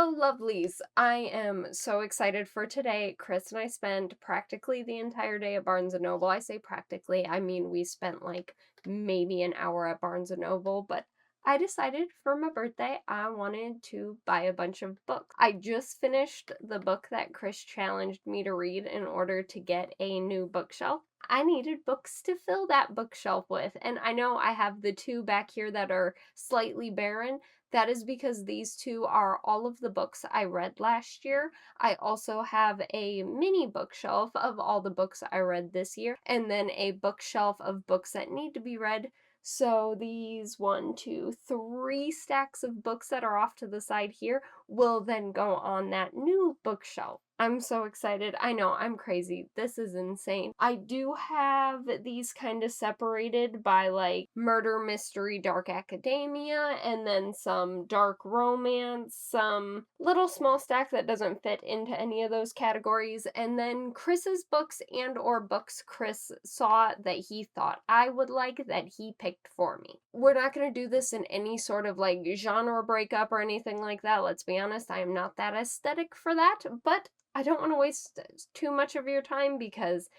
Hello, lovelies. I am so excited for today. Chris and I spent practically the entire day at Barnes& and Noble. I say practically, I mean we spent like maybe an hour at Barnes& and Noble, but I decided for my birthday I wanted to buy a bunch of books. I just finished the book that Chris challenged me to read in order to get a new bookshelf. I needed books to fill that bookshelf with, and I know I have the two back here that are slightly barren. That is because these two are all of the books I read last year. I also have a mini bookshelf of all the books I read this year, and then a bookshelf of books that need to be read. So these 3 stacks of books that are off to the side here will then go on that new bookshelf. I'm so excited. I know, I'm crazy. This is insane. I do have these kind of separated by like murder, mystery, dark academia, and then some dark romance, some little small stack that doesn't fit into any of those categories, and then Chris's books and or books Chris saw that he thought I would like that he picked for me. We're not going to do this in any sort of like genre breakup or anything like that. Let's be honest, I am not that aesthetic for that, but I don't want to waste too much of your time because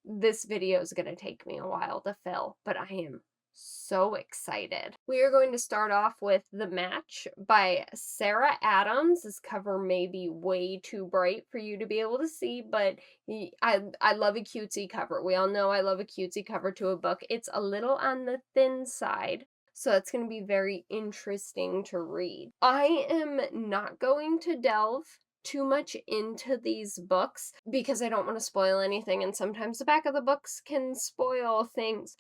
this video is going to take me a while to fill, but I am so excited. We are going to start off with The Match by Sarah Adams. This cover may be way too bright for you to be able to see, but I love a cutesy cover. We all know I love a cutesy cover to a book. It's a little on the thin side, so it's going to be very interesting to read. I am not going to delve too much into these books because I don't want to spoil anything, and sometimes the back of the books can spoil things.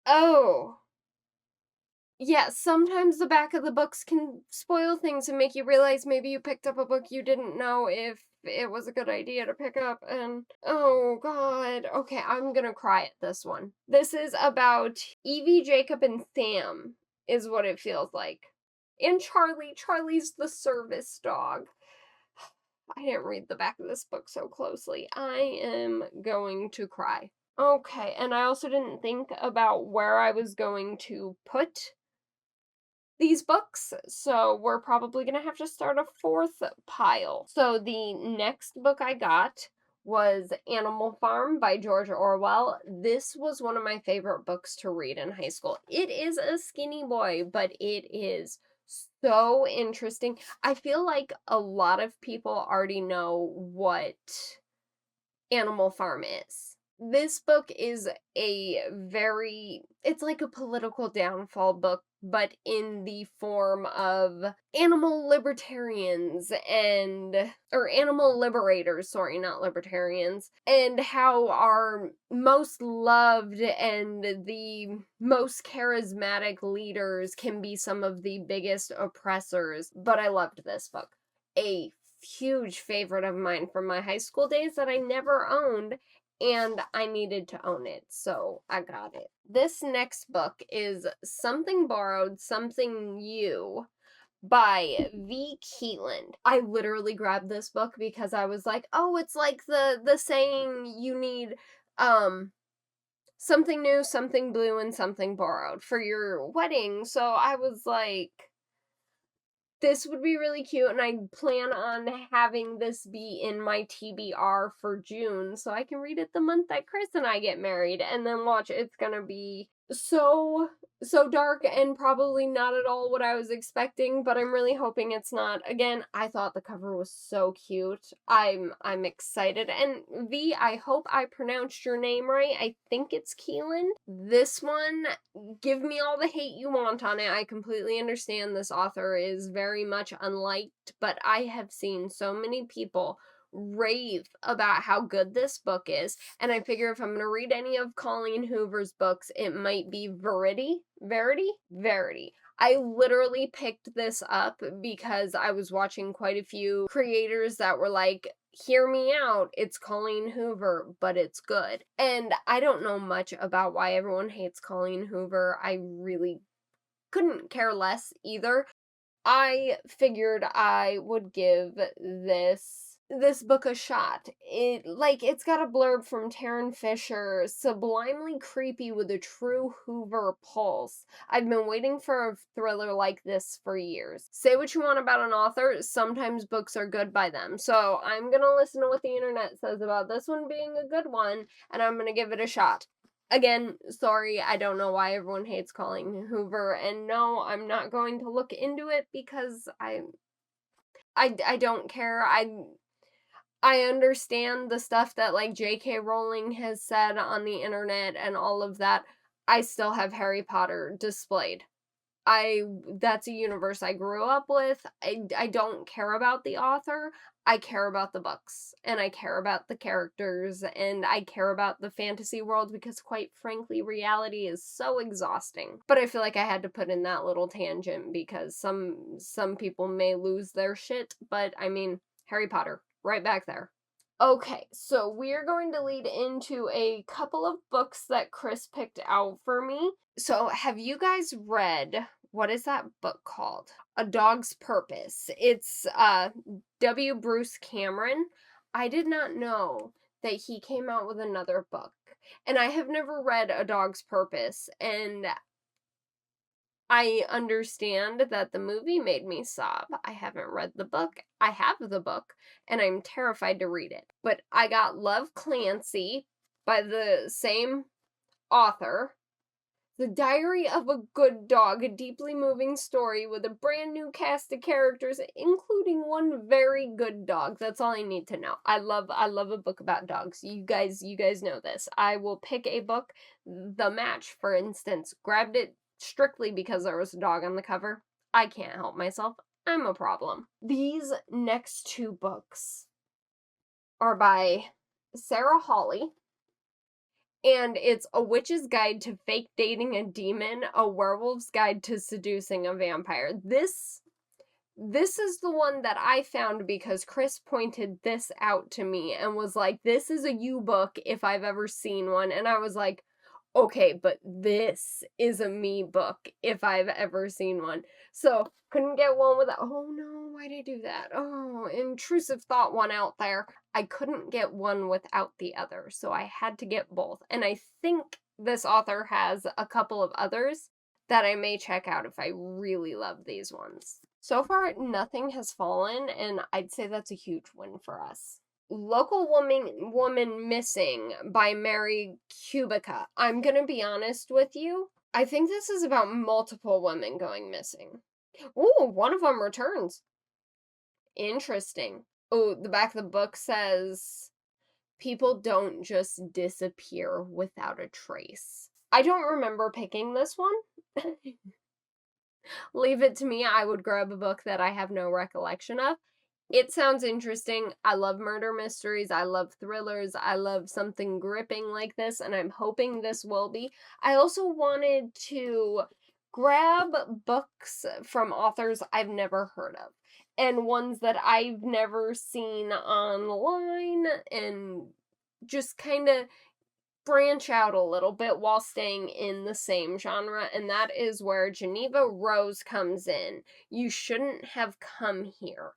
Oh, yeah, sometimes the back of the books can spoil things and make you realize maybe you picked up a book you didn't know if it was a good idea to pick up, and oh god. Okay, I'm gonna cry at this one. This is about Evie, Jacob, and Sam, is what it feels like. And Charlie. Charlie's the service dog. I didn't read the back of this book so closely. I am going to cry. Okay, and I also didn't think about where I was going to put these books, so we're probably gonna have to start a fourth pile. So the next book I got was Animal Farm by George Orwell. This was one of my favorite books to read in high school. It is a skinny boy, but it is so interesting. I feel like a lot of people already know what Animal Farm is. This book is it's like a political downfall book, but in the form of animal libertarians or animal liberators, sorry, not libertarians, and how our most loved and the most charismatic leaders can be some of the biggest oppressors. But I loved this book. A huge favorite of mine from my high school days that I never owned, and I needed to own it, so I got it. This next book is Something Borrowed, Something New by V. Keeland. I literally grabbed this book because I was like, oh, it's like the saying you need something new, something blue, and something borrowed for your wedding. So I was like, this would be really cute, and I plan on having this be in my TBR for June so I can read it the month that Chris and I get married, and then watch. It's gonna be so dark and probably not at all what I was expecting, but I'm really hoping it's not. Again, I thought the cover was so cute. I'm excited. And V, I hope I pronounced your name right. I think it's Keelan. This one, give me all the hate you want on it. I completely understand this author is very much unliked, but I have seen so many people rave about how good this book is, and I figure if I'm going to read any of Colleen Hoover's books, it might be Verity. I literally picked this up because I was watching quite a few creators that were like, hear me out, it's Colleen Hoover, but it's good. And I don't know much about why everyone hates Colleen Hoover. I really couldn't care less either. I figured I would give this this book a shot. It's got a blurb from Taryn Fisher, sublimely creepy with a true Hoover pulse. I've been waiting for a thriller like this for years. Say what you want about an author, sometimes books are good by them. So I'm gonna listen to what the internet says about this one being a good one, and I'm gonna give it a shot. Again, sorry, I don't know why everyone hates calling Hoover, and no, I'm not going to look into it because I don't care. I understand the stuff that, like, J.K. Rowling has said on the internet and all of that. I still have Harry Potter displayed. That's a universe I grew up with. I don't care about the author. I care about the books, and I care about the characters, and I care about the fantasy world because, quite frankly, reality is so exhausting. But I feel like I had to put in that little tangent because some people may lose their shit, but I mean, Harry Potter, right back there. Okay, so we're going to lead into a couple of books that Chris picked out for me. So, have you guys read, what is that book called? A Dog's Purpose. It's W. Bruce Cameron. I did not know that he came out with another book. And I have never read A Dog's Purpose, and I understand that the movie made me sob. I haven't read the book. I have the book, and I'm terrified to read it. But I got Love Clancy by the same author. The Diary of a Good Dog, a deeply moving story with a brand new cast of characters, including one very good dog. That's all I need to know. I love a book about dogs. You guys know this. I will pick a book. The Match, for instance, grabbed it strictly because there was a dog on the cover. I can't help myself. I'm a problem. These next two books are by Sarah Hawley, and it's A Witch's Guide to Fake Dating a Demon, a Werewolf's Guide to Seducing a Vampire. This is the one that I found because Chris pointed this out to me and was like, this is a you book if I've ever seen one. And I was like, okay, but this is a me book if I've ever seen one. So, couldn't get one without, oh no, why'd I do that? Oh, intrusive thought one out there. I couldn't get one without the other, so I had to get both. And I think this author has a couple of others that I may check out if I really love these ones. So far, nothing has fallen, and I'd say that's a huge win for us. Local Woman Missing by Mary Kubica. I'm gonna be honest with you. I think this is about multiple women going missing. Ooh, one of them returns. Interesting. Oh, the back of the book says, people don't just disappear without a trace. I don't remember picking this one. Leave it to me. I would grab a book that I have no recollection of. It sounds interesting. I love murder mysteries. I love thrillers. I love something gripping like this, and I'm hoping this will be. I also wanted to grab books from authors I've never heard of, and ones that I've never seen online, and just kind of branch out a little bit while staying in the same genre, and that is where Geneva Rose comes in. You Shouldn't Have Come Here.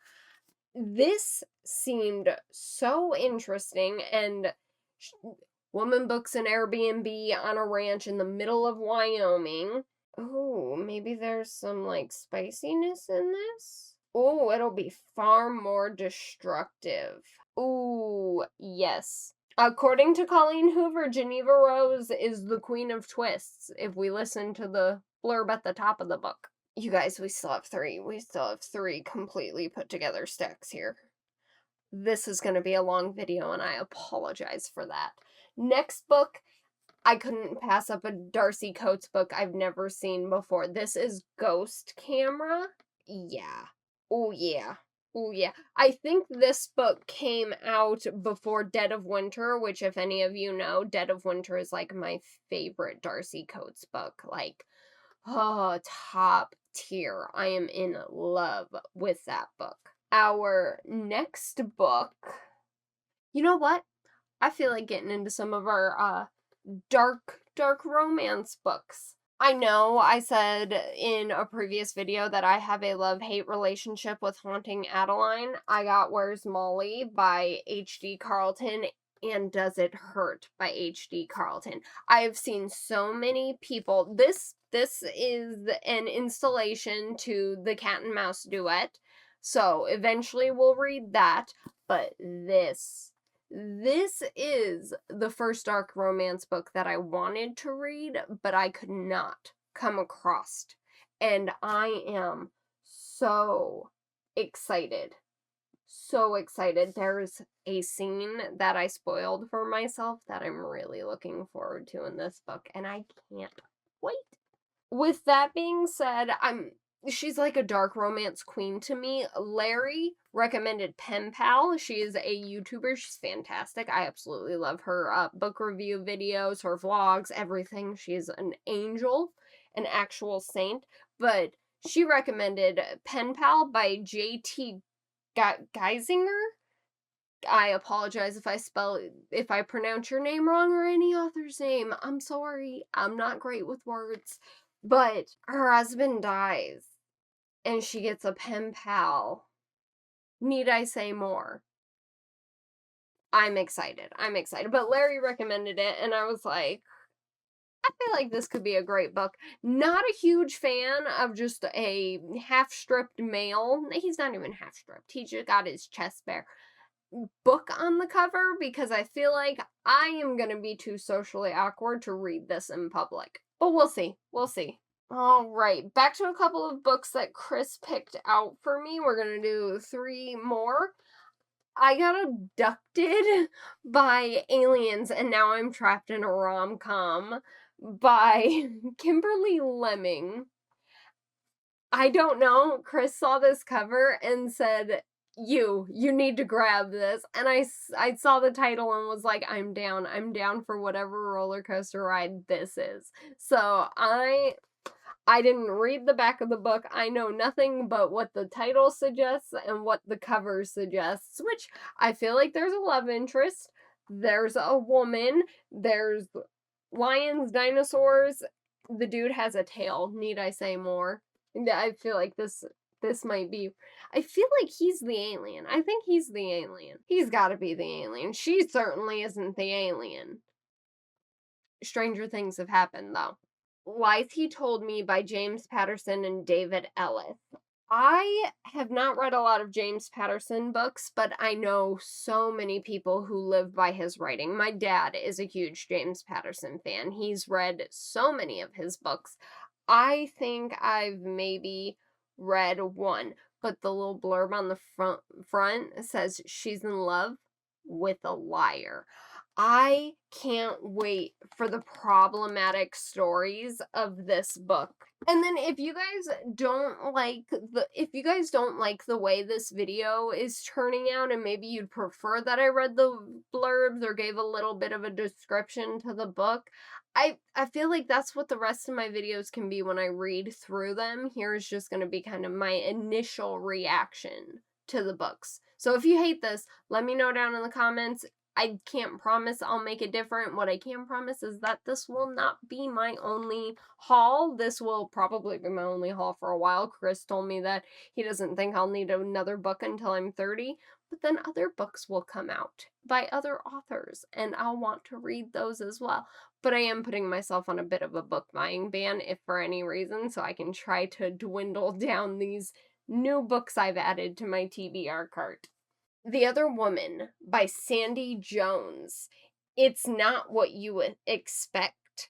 This seemed so interesting, and woman books an Airbnb on a ranch in the middle of Wyoming. Oh, maybe there's some, like, spiciness in this? Oh, it'll be far more destructive. Ooh, yes. According to Colleen Hoover, Geneva Rose is the queen of twists, if we listen to the blurb at the top of the book. You guys, we still have three. We still have three completely put together stacks here. This is going to be a long video, and I apologize for that. Next book, I couldn't pass up a Darcy Coates book I've never seen before. This is Ghost Camera. Yeah. Oh, yeah. Oh, yeah. I think this book came out before Dead of Winter, which, if any of you know, Dead of Winter is, like, my favorite Darcy Coates book. Like, oh, top tier. I am in love with that book. Our next book, you know what? I feel like getting into some of our dark romance books. I know I said in a previous video that I have a love-hate relationship with Haunting Adeline. I got Where's Molly by H.D. Carlton and Does It Hurt by H.D. Carlton. I have seen so many people. This is an installation to the Cat and Mouse duet. So eventually we'll read that, but this is the first dark romance book that I wanted to read, but I could not come across. And I am so excited. So excited. There's a scene that I spoiled for myself that I'm really looking forward to in this book, and I can't wait. With that being said, she's like a dark romance queen to me. Larry recommended Pen Pal. She is a YouTuber. She's fantastic. I absolutely love her book review videos, her vlogs, everything. She's an angel, an actual saint. But she recommended Pen Pal by J.T. Geisinger. I apologize if I pronounce your name wrong or any author's name. I'm sorry. I'm not great with words. But her husband dies and she gets a pen pal. Need I say more? I'm excited. I'm excited. But Larry recommended it and I was like, I feel like this could be a great book. Not a huge fan of just a half-stripped male. He's not even half-stripped. He just got his chest bare. Book on the cover because I feel like I am going to be too socially awkward to read this in public. But we'll see. We'll see. All right, back to a couple of books that Chris picked out for me. We're going to do 3 more. I got abducted by aliens and now I'm trapped in a rom-com by Kimberly Lemming. I don't know. Chris saw this cover and said, you need to grab this. And I saw the title and was like, I'm down for whatever roller coaster ride this is. So I didn't read the back of the book. I know nothing but what the title suggests and what the cover suggests, which I feel like there's a love interest. There's a woman. There's lions, dinosaurs. The dude has a tail. Need I say more? I feel like this might be. I feel like he's the alien. I think he's the alien. He's got to be the alien. She certainly isn't the alien. Stranger things have happened, though. Lies He Told Me by James Patterson and David Ellis. I have not read a lot of James Patterson books, but I know so many people who live by his writing. My dad is a huge James Patterson fan. He's read so many of his books. I think I've maybe read one, but the little blurb on the front says she's in love with a liar. I can't wait for the problematic stories of this book. And then if you guys don't like the way this video is turning out and maybe you'd prefer that I read the blurbs or gave a little bit of a description to the book, I feel like that's what the rest of my videos can be when I read through them. Here's just going to be kind of my initial reaction to the books. So if you hate this, let me know down in the comments. I can't promise I'll make it different. What I can promise is that this will not be my only haul. This will probably be my only haul for a while. Chris told me that he doesn't think I'll need another book until I'm 30, but then other books will come out by other authors, and I'll want to read those as well. But I am putting myself on a bit of a book buying ban, if for any reason, so I can try to dwindle down these new books I've added to my TBR cart. The Other Woman by Sandy Jones. It's not what you would expect.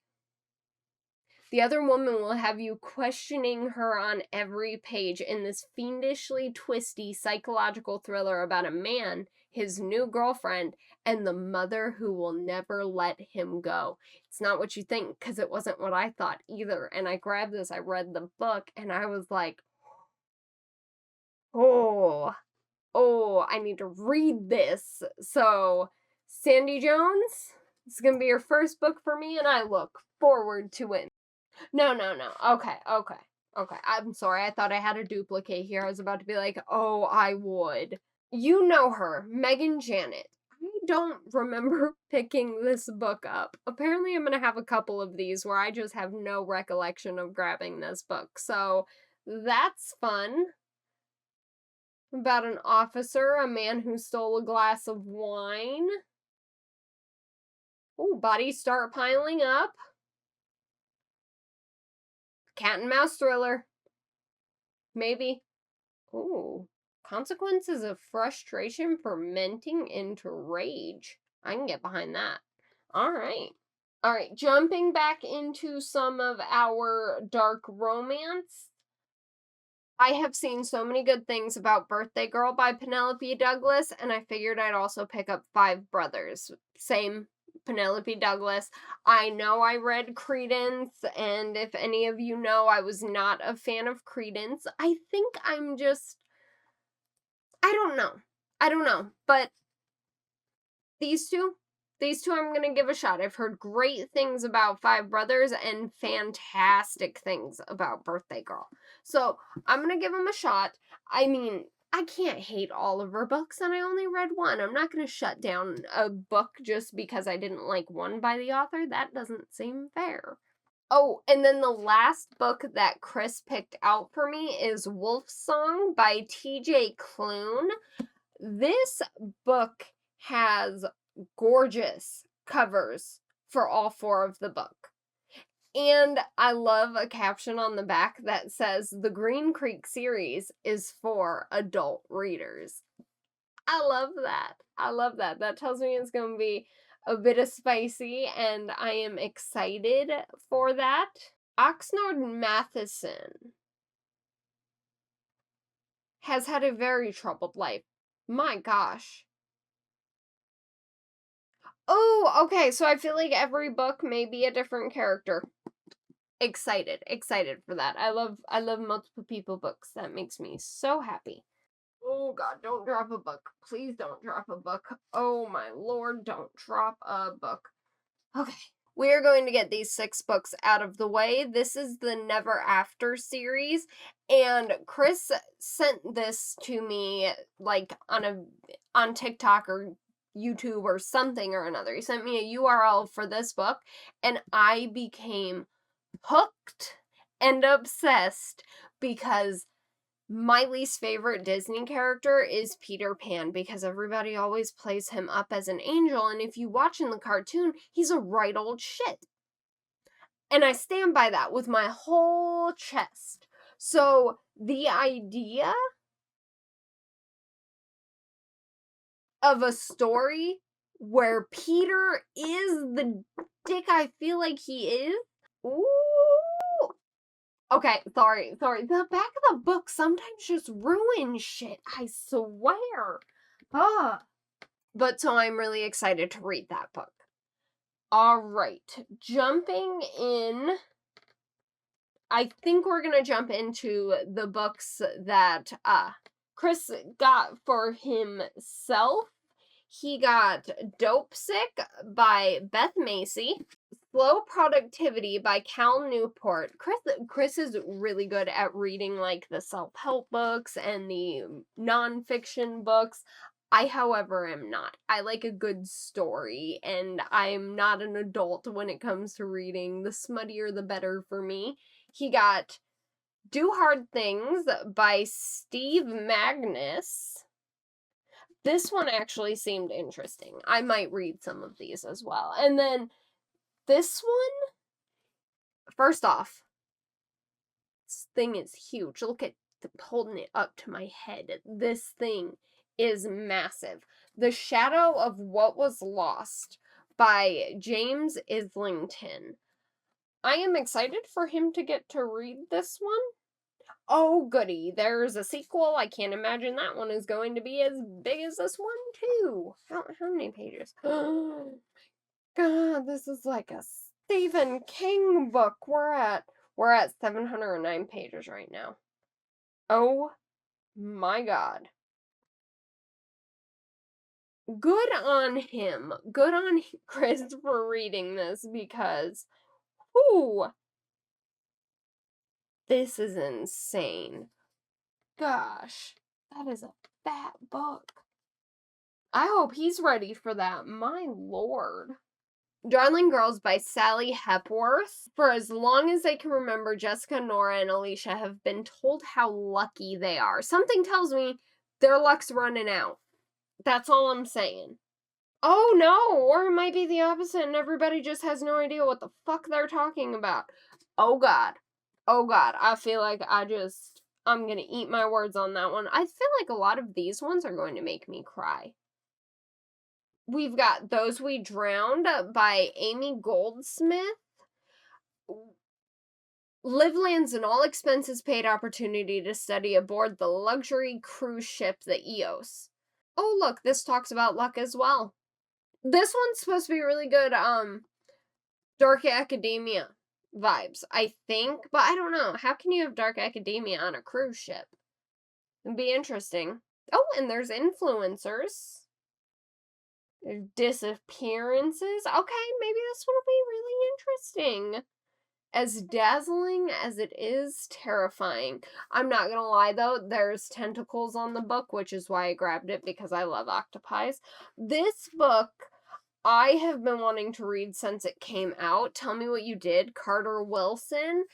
The Other Woman will have you questioning her on every page in this fiendishly twisty psychological thriller about a man, his new girlfriend, and the mother who will never let him go. It's not what you think, because it wasn't what I thought either. And I grabbed this, I read the book, and I was like, oh, I need to read this. So, Sandy Jones, it's going to be your first book for me, and I look forward to it. No. Okay. I'm sorry. I thought I had a duplicate here. I was about to be like, oh, I would. You know her, Megan Janet. I don't remember picking this book up. Apparently, I'm gonna have a couple of these where I just have no recollection of grabbing this book. So that's fun. About an officer, a man who stole a glass of wine. Oh, bodies start piling up. Cat and mouse thriller. Maybe. Ooh. Consequences of frustration fermenting into rage. I can get behind that. All right. All right, jumping back into some of our dark romance. I have seen so many good things about Birthday Girl by Penelope Douglas, and I figured I'd also pick up Five Brothers. Same Penelope Douglas. I know I read Credence, and if any of you know, I was not a fan of Credence. I think I'm just, I don't know. I don't know, but these two, I'm gonna give a shot. I've heard great things about Five Brothers and fantastic things about Birthday Girl. So I'm gonna give them a shot. I mean, I can't hate all of her books, and I only read one. I'm not gonna shut down a book just because I didn't like one by the author. That doesn't seem fair. Oh, and then the last book that Chris picked out for me is Wolf Song by TJ Klune. This book has gorgeous covers for all four of the book. And I love a caption on the back that says, "The Green Creek series is for adult readers." I love that. I love that. That tells me it's going to be a bit of spicy, and I am excited for that. Oxnard Matheson has had a very troubled life. My gosh. Oh, okay, so I feel like every book may be a different character. Excited for that. I love multiple people books. That makes me so happy. Oh god, don't drop a book. Please don't drop a book. Oh my lord, don't drop a book. Okay. We are going to get these 6 books out of the way. This is the Never After series, and Chris sent this to me like on TikTok or YouTube or something or another. He sent me a URL for this book, and I became hooked and obsessed because my least favorite Disney character is Peter Pan because everybody always plays him up as an angel, and if you watch in the cartoon, he's a right old shit. And I stand by that with my whole chest. So the idea of a story where Peter is the dick I feel like he is. Ooh. Okay, sorry. The back of the book sometimes just ruins shit, I swear. Ah. But so I'm really excited to read that book. All right, jumping in. I think we're going to jump into the books that Chris got for himself. He got Dope Sick by Beth Macy, Slow Productivity by Cal Newport. Chris is really good at reading like the self-help books and the nonfiction books. I, however, am not. I like a good story, and I'm not an adult when it comes to reading. The smuttier, the better for me. He got Do Hard Things by Steve Magnus. This one actually seemed interesting. I might read some of these as well. And then this one, first off, this thing is huge. Look at holding it up to my head. This thing is massive. The Shadow of What Was Lost by James Islington. I am excited for him to get to read this one. Oh, goody. There's a sequel. I can't imagine that one is going to be as big as this one, too. How many pages? God, this is like a Stephen King book. We're at 709 pages right now. Oh my god. Good on him. Good on Chris for reading this because, whoo, this is insane. Gosh, that is a fat book. I hope he's ready for that. My lord. Darling Girls by Sally Hepworth. For as long as I can remember, Jessica, Nora, and Alicia have been told how lucky they are. Something tells me their luck's running out. That's all I'm saying. Oh no, or it might be the opposite and everybody just has no idea what the fuck they're talking about. Oh god. Oh god, I feel like I'm gonna eat my words on that one. I feel like a lot of these ones are going to make me cry. We've got Those We Drowned by Amy Goldsmith. Live lands an all expenses paid opportunity to study aboard the luxury cruise ship the Eos. Oh look, this talks about luck as well. This one's supposed to be really good, dark academia vibes, I think, but I don't know. How can you have dark academia on a cruise ship? It'd be interesting. Oh, and there's influencers. There's disappearances. Okay, maybe this one will be really interesting. As dazzling as it is terrifying. I'm not gonna lie though, there's tentacles on the book, which is why I grabbed it because I love octopi. This book I have been wanting to read since it came out. Tell Me What You Did, Carter Wilson.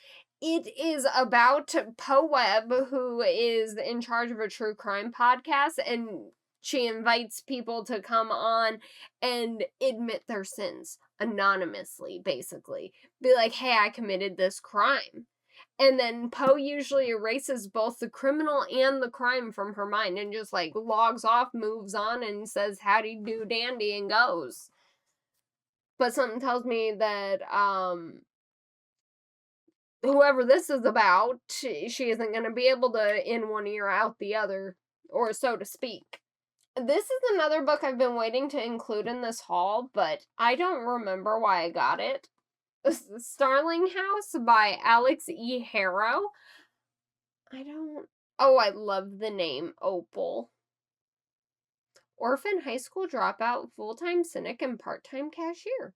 It is about Poe Webb, who is in charge of a true crime podcast, and she invites people to come on and admit their sins anonymously, basically. Be like, hey, I committed this crime. And then Poe usually erases both the criminal and the crime from her mind and just like logs off, moves on, and says, howdy do dandy, and goes. But something tells me that whoever this is about, she isn't going to be able to in one ear out the other, or so to speak. This is another book I've been waiting to include in this haul, but I don't remember why I got it. Starling House by Alex E. Harrow. Oh, I love the name Opal. Orphan high school dropout, full-time cynic, and part-time cashier.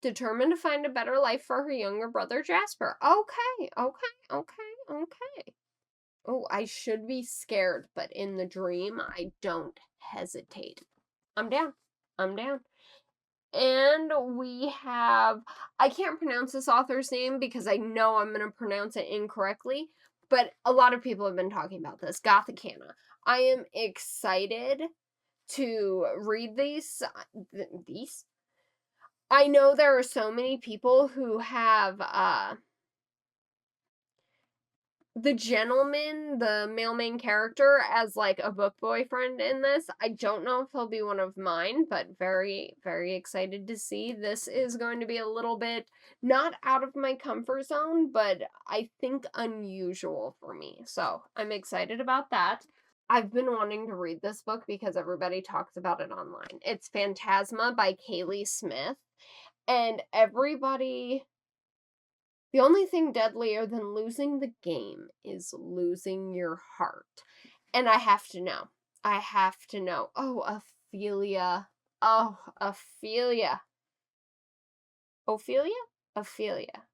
Determined to find a better life for her younger brother Jasper. Okay. Oh, I should be scared, but in the dream, I don't hesitate. I'm down. And we have, I can't pronounce this author's name because I know I'm going to pronounce it incorrectly, but a lot of people have been talking about this. Gothicana. I am excited to read these. I know there are so many people who have the gentleman, the male main character, as like a book boyfriend in this. I don't know if he'll be one of mine, but very, very excited to see. This is going to be a little bit not out of my comfort zone, but I think unusual for me. So I'm excited about that. I've been wanting to read this book because everybody talks about it online. It's Phantasma by Kaylee Smith. And everybody, the only thing deadlier than losing the game is losing your heart. And I have to know. Oh, Ophelia. Oh, Ophelia. Ophelia? Ophelia.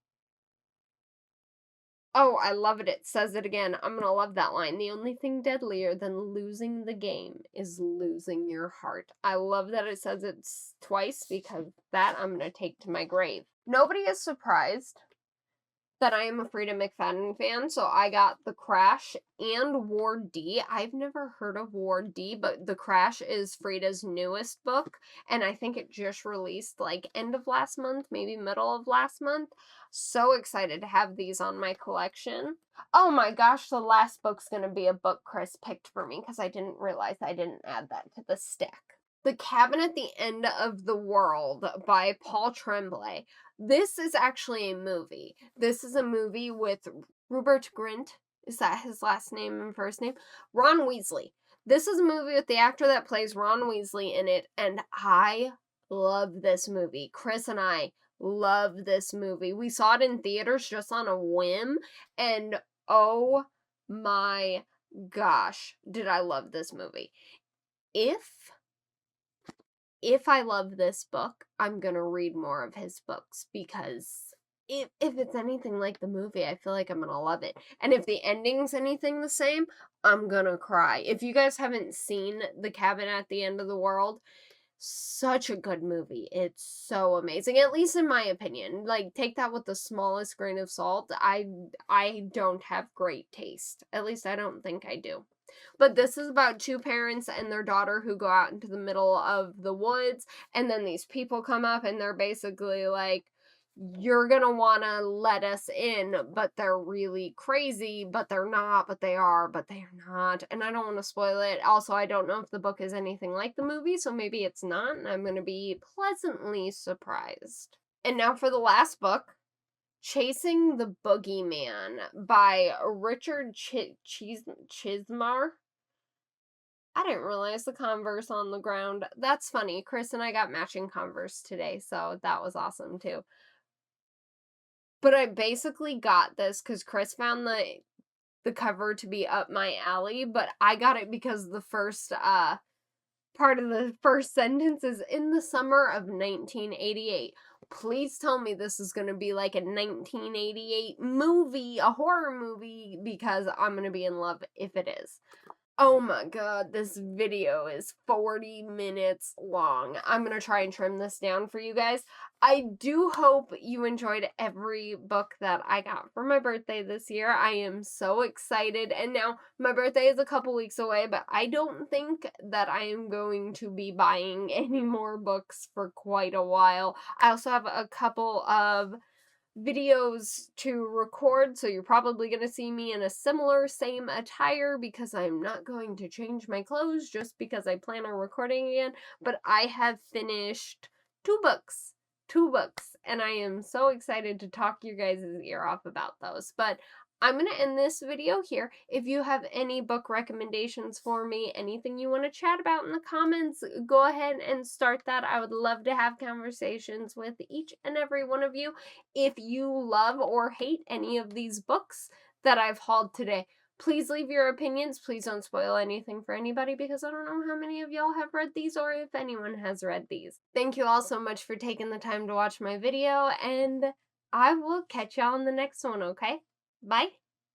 Oh, I love it. It says it again. I'm gonna love that line. The only thing deadlier than losing the game is losing your heart. I love that it says it twice because that I'm gonna take to my grave. Nobody is surprised that I am a Frida McFadden fan, so I got The Crash and Ward D. I've never heard of Ward D, but The Crash is Frida's newest book, and I think it just released like end of last month, maybe middle of last month. So excited to have these on my collection. Oh my gosh, the last book's gonna be a book Chris picked for me because I didn't realize I didn't add that to the stack. The Cabin at the End of the World by Paul Tremblay. This is actually a movie. This is a movie with Rupert Grint. Is that his last name and first name? Ron Weasley. This is a movie with the actor that plays Ron Weasley in it, and I love this movie. Chris and I love this movie. We saw it in theaters just on a whim, and oh my gosh, did I love this movie. If I love this book, I'm gonna read more of his books because if it's anything like the movie, I feel like I'm gonna love it. And if the ending's anything the same, I'm gonna cry. If you guys haven't seen The Cabin at the End of the World, such a good movie. It's so amazing, at least in my opinion. Like, take that with the smallest grain of salt. I don't have great taste. At least I don't think I do. But this is about two parents and their daughter who go out into the middle of the woods, and then these people come up and they're basically like, you're gonna wanna let us in, but they're really crazy, but they're not, but they are, but they're not. And I don't wanna spoil it. Also, I don't know if the book is anything like the movie, so maybe it's not, and I'm gonna be pleasantly surprised. And now for the last book, Chasing the Boogeyman by Richard Chismar. I didn't realize the Converse on the ground. That's funny. Chris and I got matching Converse today, so that was awesome too. But I basically got this because Chris found the cover to be up my alley, but I got it because the first part of the first sentence is in the summer of 1988. Please tell me this is going to be like a 1988 movie, a horror movie, because I'm going to be in love if it is. Oh my god, this video is 40 minutes long. I'm gonna try and trim this down for you guys. I do hope you enjoyed every book that I got for my birthday this year. I am so excited. And now my birthday is a couple weeks away, but I don't think that I am going to be buying any more books for quite a while. I also have a couple of videos to record, so you're probably going to see me in a similar same attire because I'm not going to change my clothes just because I plan on recording again. But I have finished two books, and I am so excited to talk your guys' ear off about those. But I'm going to end this video here. If you have any book recommendations for me, anything you want to chat about in the comments, go ahead and start that. I would love to have conversations with each and every one of you. If you love or hate any of these books that I've hauled today, please leave your opinions. Please don't spoil anything for anybody because I don't know how many of y'all have read these or if anyone has read these. Thank you all so much for taking the time to watch my video, and I will catch y'all in the next one, okay? Bye!